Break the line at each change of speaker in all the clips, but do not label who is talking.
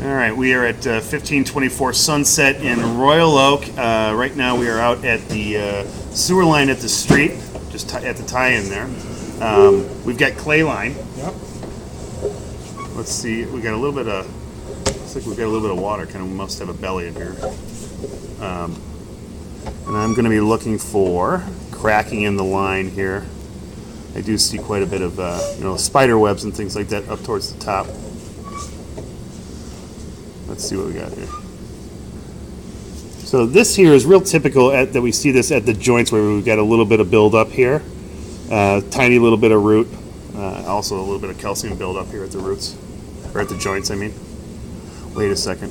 All right, we are at 1524 Sunset in Royal Oak. Right now we are out at the sewer line at the street, just at the tie-in there. We've got clay line.
Yep.
Let's see, we got a little bit of, looks like we've got a little bit of water, kind of must have a belly in here. And I'm going to be looking for cracking in the line here. I do see quite a bit of spider webs and things like that up towards the top. Let's see what we got here. So this here is real typical that we see this at the joints where we've got a little bit of buildup here, tiny little bit of root, also a little bit of calcium buildup here at the roots, or at the joints, I mean. Wait a second.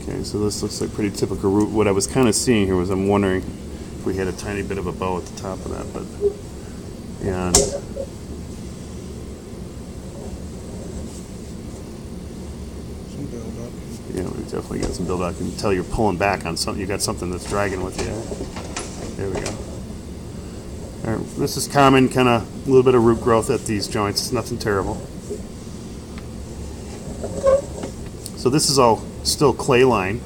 Okay, so this looks like pretty typical root. What I was kind of seeing here was I'm wondering if we had a tiny bit of a bow at the top of that, and
Some buildup.
yeah, we definitely got some buildup. I can tell you're pulling back on something. You got something that's dragging with you. There we go. All right, this is common, kind of a little bit of root growth at these joints. It's nothing terrible. So this is all still clay line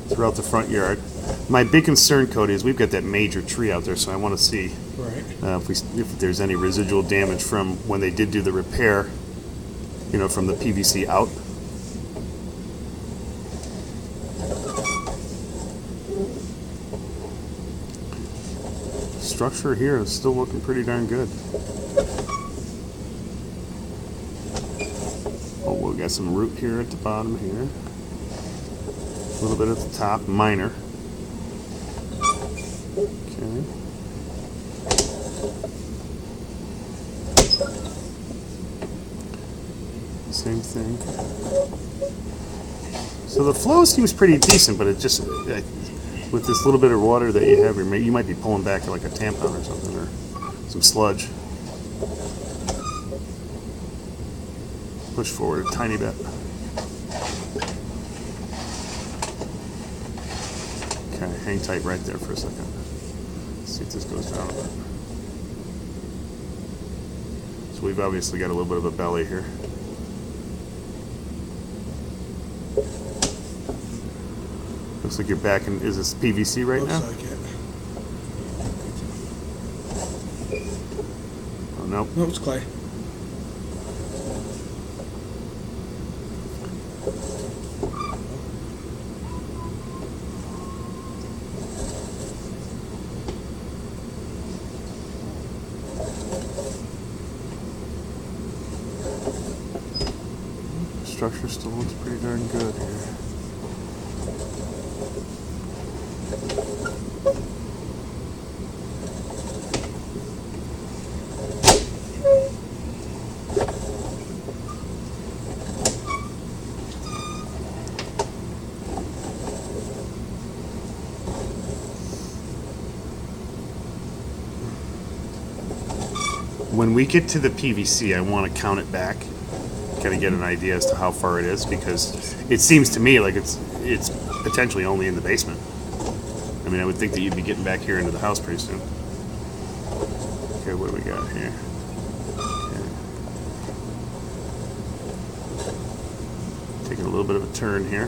throughout the front yard. My big concern, Cody, is we've got that major tree out there, so I want to see
Right.
if there's any residual damage from when they did do the repair, from the PVC out. Structure here is still looking pretty darn good. Oh, we got some root here at the bottom here. A little bit at the top, minor. Okay. Same thing. So the flow seems pretty decent, but it just, with this little bit of water that you have here, you might be pulling back like a tampon or something, or some sludge. Push forward a tiny bit. Okay, hang tight right there for a second. Let's see if this goes down a bit. So we've obviously got a little bit of a belly here. Looks like you're back in, is this PVC right now?
Looks like it.
Oh, nope.
No, it's clay.
Structure still looks pretty darn good here. When we get to the PVC, I want to count it back, kind of get an idea as to how far it is, because it seems to me like it's potentially only in the basement. I mean, I would think that you'd be getting back here into the house pretty soon. Okay, what do we got here? Okay. Taking a little bit of a turn here.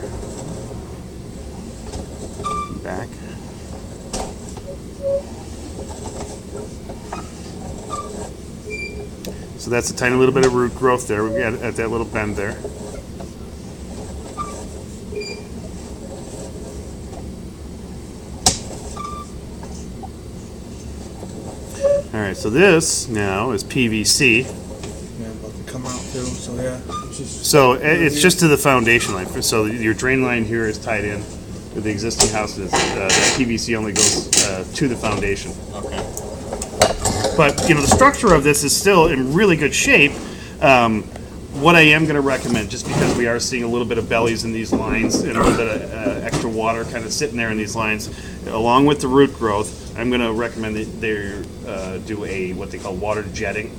Back. So that's a tiny little bit of root growth there. We've got at that little bend there. All right, so this now is PVC.
Yeah, about to come out too. So yeah,
It's just to the foundation line. So your drain line here is tied in with the existing house. That PVC only goes to the foundation.
Okay.
But the structure of this is still in really good shape. What I am going to recommend, just because we are seeing a little bit of bellies in these lines and a little bit of extra water kind of sitting there in these lines, along with the root growth, I'm going to recommend that they do what they call water jetting.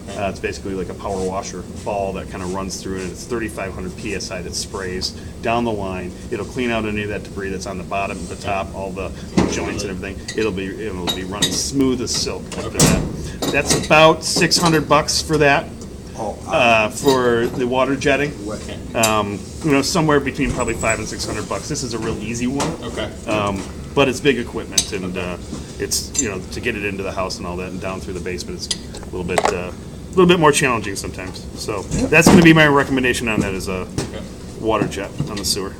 It's basically like a power washer ball that kind of runs through it. And it's 3,500 psi that sprays down the line. It'll clean out any of that debris that's on the bottom, the top, all the joints and everything. It'll be running smooth as silk after that. That's about $600 for that. for the water jetting.
Okay.
Somewhere between probably $500 and $600. This is a real easy one.
Okay.
But it's big equipment, and it's to get it into the house and all that, and down through the basement, it's a little bit more challenging sometimes. So that's going to be my recommendation on that, is a water jet on the sewer.